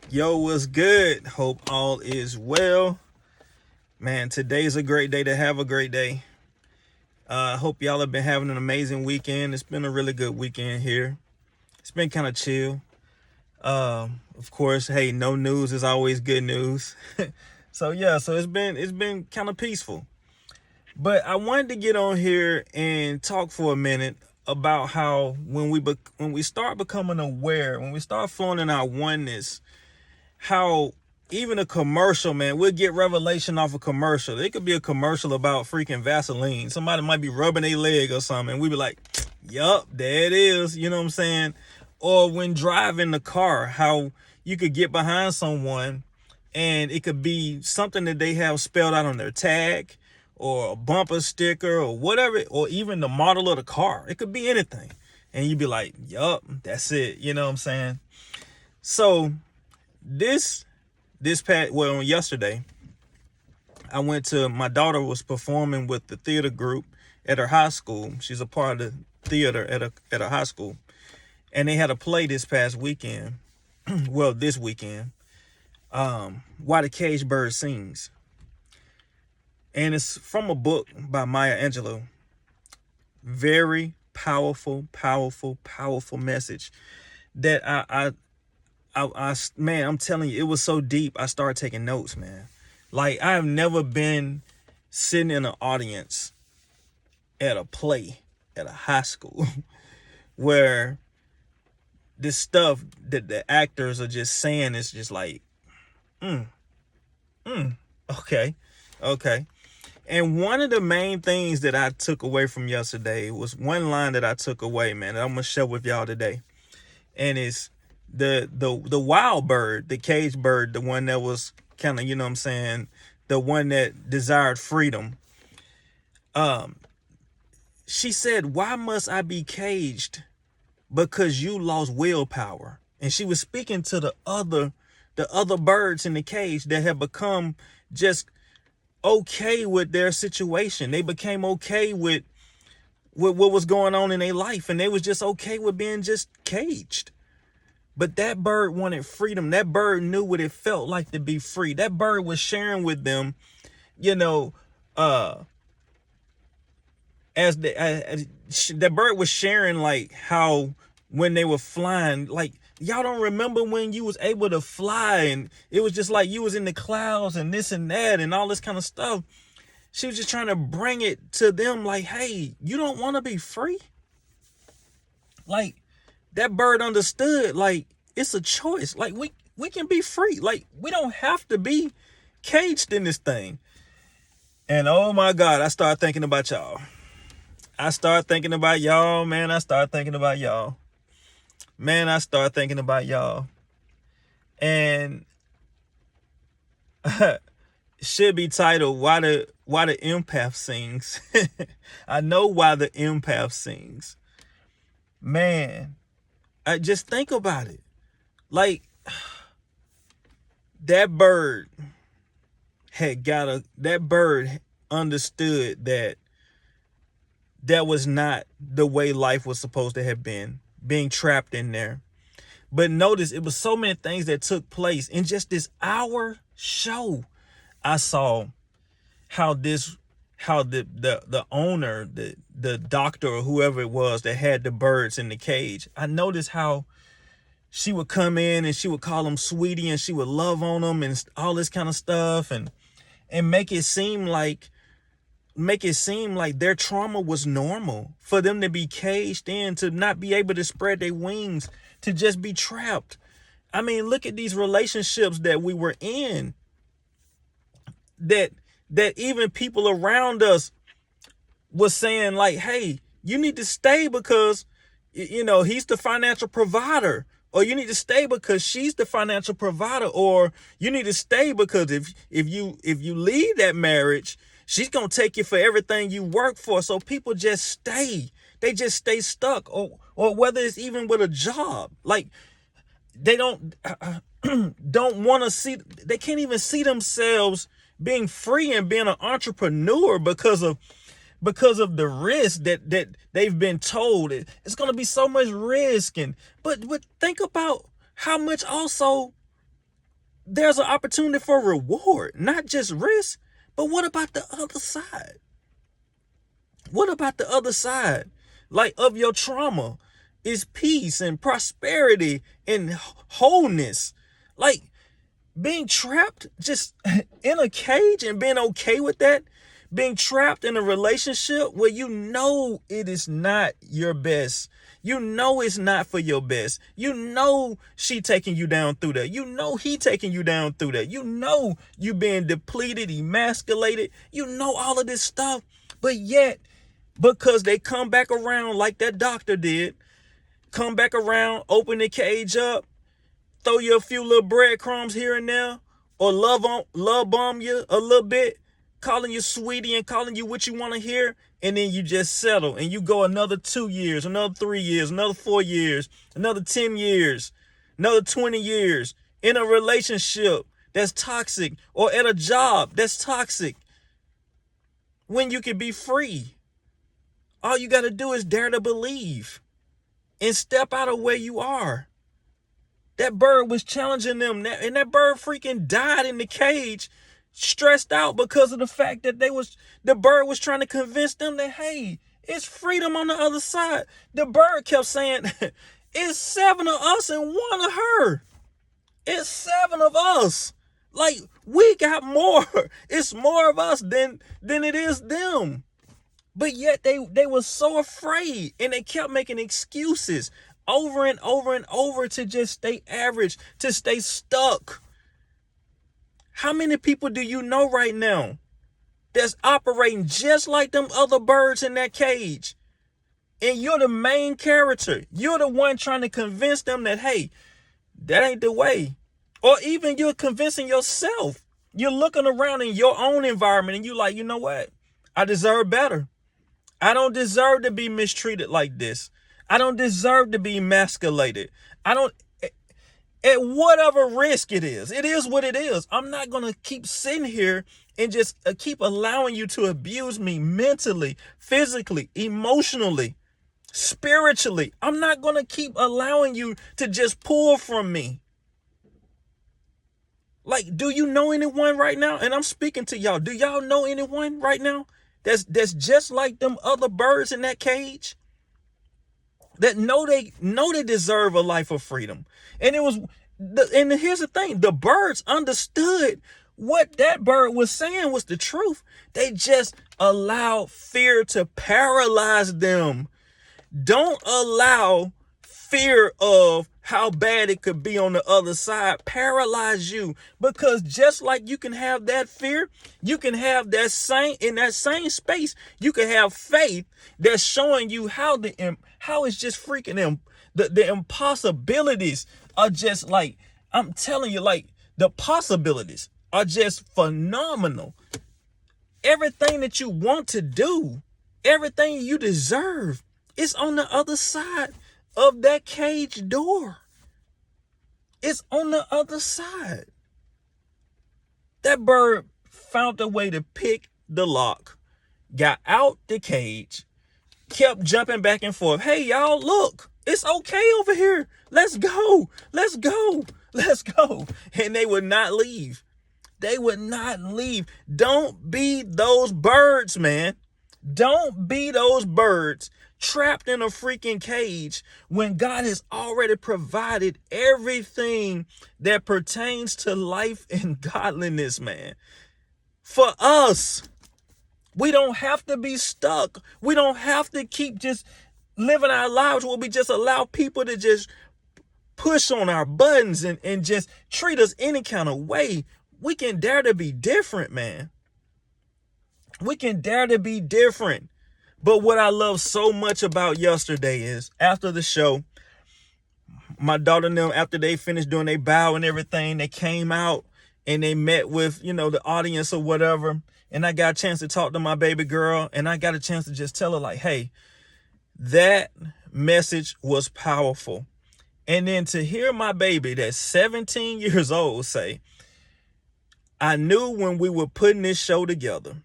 Yo, what's good? Hope all is well. Man, today's a great day to have a great day. I hope y'all have been having an amazing weekend. It's been a really good weekend here. It's been kind of chill. Of course, hey, no news is always good news. So it's been kind of peaceful. But I wanted to get on here and talk for a minute about how when we start becoming aware, when we start flowing in our oneness, how even a commercial, man, we'll get revelation off a commercial. It could be a commercial about freaking Vaseline. Somebody might be rubbing a leg or something, and we be like, yup, there it is. You know what I'm saying? Or when driving the car, how you could get behind someone and it could be something that they have spelled out on their tag or a bumper sticker or whatever, or even the model of the car. It could be anything. And you'd be like, yup, that's it. You know what I'm saying? So yesterday, I went to, my daughter was performing with the theater group at her high school. She's a part of the theater at her high school. And they had a play this past weekend. Well, this weekend. Why the Caged Bird Sings. And it's from a book by Maya Angelou. Very powerful, powerful, powerful message that man, I'm telling you, it was so deep. I started taking notes, man. Like, I have never been sitting in an audience at a play at a high school where this stuff that the actors are just saying is just like, okay. And one of the main things that I took away from yesterday was one line that I took away, man, that I'm gonna share with y'all today. And it's the wild bird, the caged bird, the one that was kind of, you know what I'm saying, the one that desired freedom. She said, why must I be caged? Because you lost willpower. And she was speaking to the other birds in the cage that had become just okay with their situation. They became okay with what was going on in their life, and they was just okay with being just caged. But that bird wanted freedom. That bird knew what it felt like to be free. That bird was sharing with them, you know, the bird was sharing like how when they were flying, like, y'all don't remember when you was able to fly and it was just like you was in the clouds and this and that and all this kind of stuff. She was just trying to bring it to them like, hey, you don't want to be free? Like, that bird understood, like, it's a choice. Like, we can be free. Like, we don't have to be caged in this thing. And oh my God, I started thinking about y'all. Man. I started thinking about y'all. And should be titled why the empath sings. I know why the empath sings. Man, I just think about it. Like, that bird understood that was not the way life was supposed to have been, being trapped in there. But notice, it was so many things that took place in just this hour show. I saw how the owner, the doctor or whoever it was that had the birds in the cage, I noticed how she would come in and she would call them sweetie and she would love on them and all this kind of stuff and make it seem like their trauma was normal, for them to be caged in, to not be able to spread their wings, to just be trapped. I mean, look at these relationships that we were in, that even people around us was saying like, hey, you need to stay because, you know, he's the financial provider, or you need to stay because she's the financial provider, or you need to stay because if you leave that marriage, she's going to take you for everything you work for. So people just stay. They just stay stuck, or whether it's even with a job, like they don't want to see, they can't even see themselves being free and being an entrepreneur because of the risk that they've been told. It's going to be so much risk. But think about how much also there's an opportunity for reward, not just risk. But what about the other side? What about the other side? Like, of your trauma is peace and prosperity and wholeness. Like, being trapped just in a cage and being okay with that, being trapped in a relationship where you know it is not your best. You know it's not for your best. You know she taking you down through that. You know he taking you down through that. You know you being depleted, emasculated. You know all of this stuff. But yet, because they come back around like that doctor did, come back around, open the cage up, throw you a few little breadcrumbs here and there, or love bomb you a little bit, calling you sweetie and calling you what you want to hear, and then you just settle and you go another 2 years, another 3 years, another 4 years, another 10 years, another 20 years in a relationship that's toxic, or at a job that's toxic, when you can be free. All you got to do is dare to believe and step out of where you are. That bird was challenging them, and that bird freaking died in the cage, stressed out because of the fact that the bird was trying to convince them that, hey, it's freedom on the other side. The bird kept saying, it's 7 of us and 1 of her. It's 7 of us. Like, we got more. It's more of us than it is them. But yet they were so afraid, and they kept making excuses over and over and over to just stay average, to stay stuck. How many people do you know right now that's operating just like them other birds in that cage? And you're the main character. You're the one trying to convince them that, hey, that ain't the way. Or even you're convincing yourself. You're looking around in your own environment and you're like, you know what? I deserve better. I don't deserve to be mistreated like this. I don't deserve to be emasculated. At whatever risk it is what it is. I'm not going to keep sitting here and just keep allowing you to abuse me mentally, physically, emotionally, spiritually. I'm not going to keep allowing you to just pull from me. Like, do you know anyone right now? And I'm speaking to y'all. Do y'all know anyone right now that's just like them other birds in that cage? That know they deserve a life of freedom. And here's the thing, the birds understood what that bird was saying was the truth. They just allowed fear to paralyze them. Don't allow fear of how bad it could be on the other side paralyze you, because just like you can have that fear, you can have that in that same space, you can have faith that's showing you how it's just freaking the impossibilities are just, like, I'm telling you, like, the possibilities are just phenomenal. Everything that you want to do, everything you deserve, is on the other side of that cage door. It's on the other side. That bird found a way to pick the lock, got out the cage, kept jumping back and forth. Hey, y'all, look, it's okay over here. Let's go. Let's go. Let's go. And they would not leave. They would not leave. Don't be those birds, man. Don't be those birds trapped in a freaking cage when God has already provided everything that pertains to life and godliness, man. For us, we don't have to be stuck. We don't have to keep just living our lives where we just allow people to just push on our buttons and just treat us any kind of way. We can dare to be different, man. We can dare to be different. But what I love so much about yesterday is, after the show, my daughter and them, after they finished doing their bow and everything, they came out and they met with, the audience or whatever. And I got a chance to talk to my baby girl, and I got a chance to just tell her, like, hey, that message was powerful. And then to hear my baby that's 17 years old say, I knew when we were putting this show together,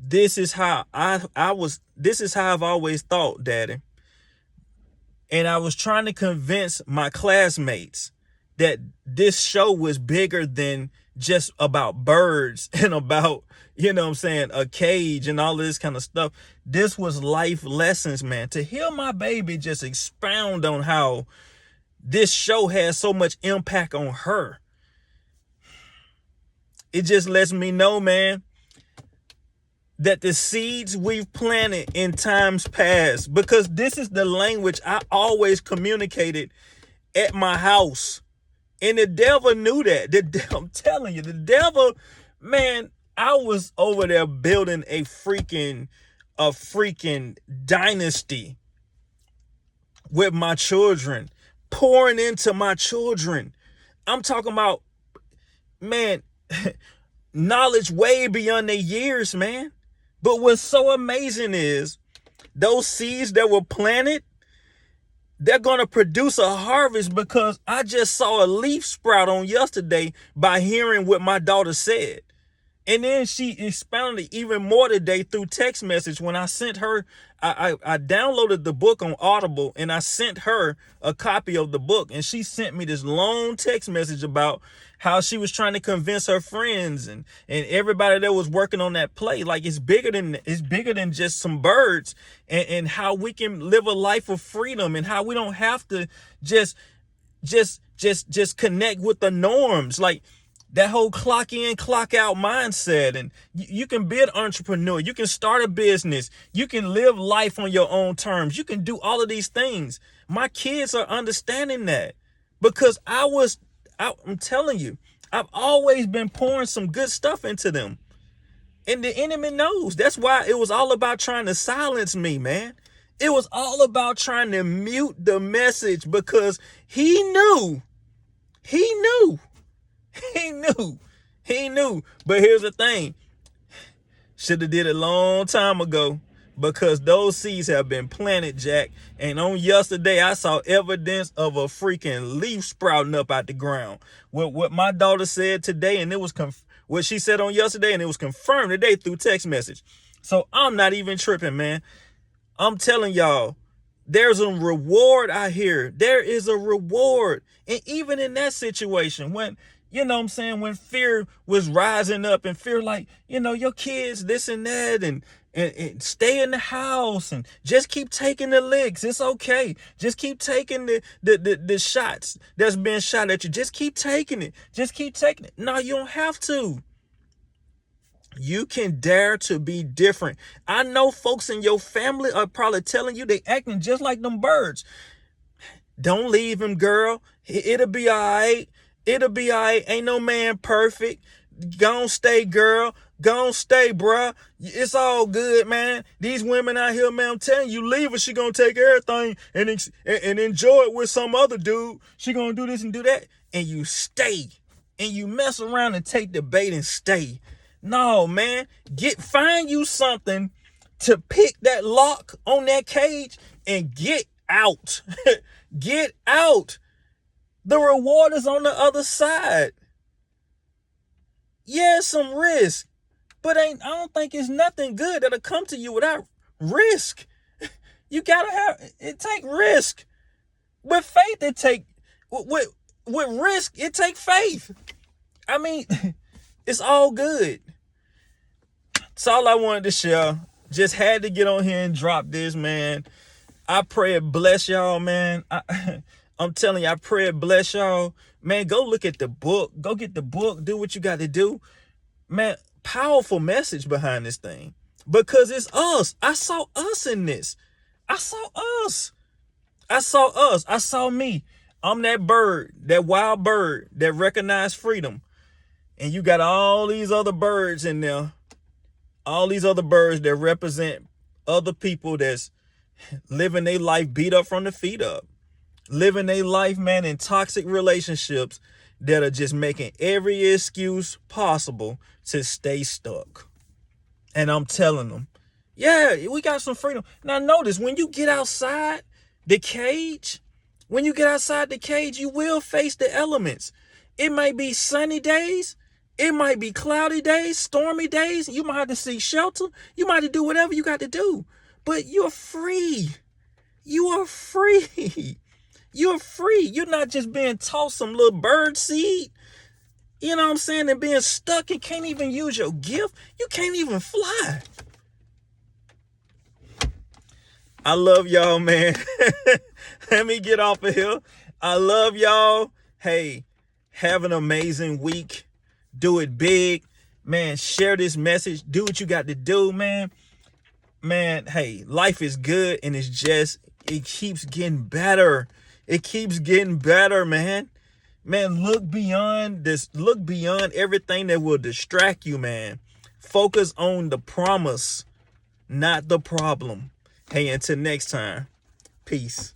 this is how I've always thought, Daddy. And I was trying to convince my classmates that this show was bigger than just about birds and about, you know what I'm saying, a cage and all this kind of stuff. This was life lessons, man. To hear my baby just expound on how this show has so much impact on her, it just lets me know, man, that the seeds we've planted in times past, because this is the language I always communicated at my house. And the devil knew that. I'm telling you, the devil, man, I was over there building a freaking dynasty with my children, pouring into my children. I'm talking about, man, knowledge way beyond their years, man. But what's so amazing is those seeds that were planted, they're going to produce a harvest, because I just saw a leaf sprout on yesterday by hearing what my daughter said. And then she expounded even more today through text message when I sent her. I downloaded the book on Audible and I sent her a copy of the book. And she sent me this long text message about how she was trying to convince her friends and everybody that was working on that play. Like it's bigger than just some birds, and how we can live a life of freedom, and how we don't have to just connect with the norms. Like, that whole clock in, clock out mindset. And you can be an entrepreneur. You can start a business. You can live life on your own terms. You can do all of these things. My kids are understanding that, because I'm telling you, I've always been pouring some good stuff into them. And the enemy knows. That's why it was all about trying to silence me, man. It was all about trying to mute the message, because he knew. But here's the thing. Should have did it a long time ago, because those seeds have been planted, Jack. And on yesterday, I saw evidence of a freaking leaf sprouting up out the ground. What my daughter said today, and it was what she said on yesterday, and it was confirmed today through text message. So I'm not even tripping, man. I'm telling y'all, there's a reward out here. There is a reward. And even in that situation, when, you know what I'm saying, when fear was rising up, and fear like, you know, your kids, this and that, and stay in the house and just keep taking the licks. It's okay. Just keep taking the shots that's been shot at you. Just keep taking it. Just keep taking it. No, you don't have to. You can dare to be different. I know folks in your family are probably telling you they acting just like them birds. Don't leave him, girl. It'll be all right. It'll be all right. Ain't no man perfect. Gon' stay, girl. Gon' stay, bruh. It's all good, man. These women out here, man, I'm telling you, leave her. She gonna take everything and enjoy it with some other dude. She gonna do this and do that. And you stay. And you mess around and take the bait and stay. No, man. Find you something to pick that lock on that cage and get out. Get out. The reward is on the other side. Yeah, some risk, but I don't think it's nothing good that'll come to you without risk. You gotta take risk. With faith, with risk, it take faith. I mean, it's all good. That's all I wanted to share. Just had to get on here and drop this, man. I pray it bless y'all, man. I'm telling you, I pray it bless y'all. Man, go look at the book. Go get the book. Do what you got to do. Man, powerful message behind this thing. Because it's us. I saw us in this. I saw us. I saw me. I'm that bird, that wild bird that recognized freedom. And you got all these other birds in there. All these other birds that represent other people that's living their life beat up from the feet up. Living their life, man, in toxic relationships that are just making every excuse possible to stay stuck. And I'm telling them, yeah, we got some freedom. Now notice, when you get outside the cage, you will face the elements. It might be sunny days. It might be cloudy days, stormy days. You might have to seek shelter. You might have to do whatever you got to do. But you're free. You are free. You're free. You're not just being tossed some little bird seed, you know what I'm saying, and being stuck and can't even use your gift. You can't even fly. I love y'all, man. Let me get off of here. I love y'all. Hey, have an amazing week. Do it big. Man, share this message. Do what you got to do, man. Man, hey, life is good, and it keeps getting better. It keeps getting better, man. Man, look beyond this. Look beyond everything that will distract you, man. Focus on the promise, not the problem. Hey, until next time, peace.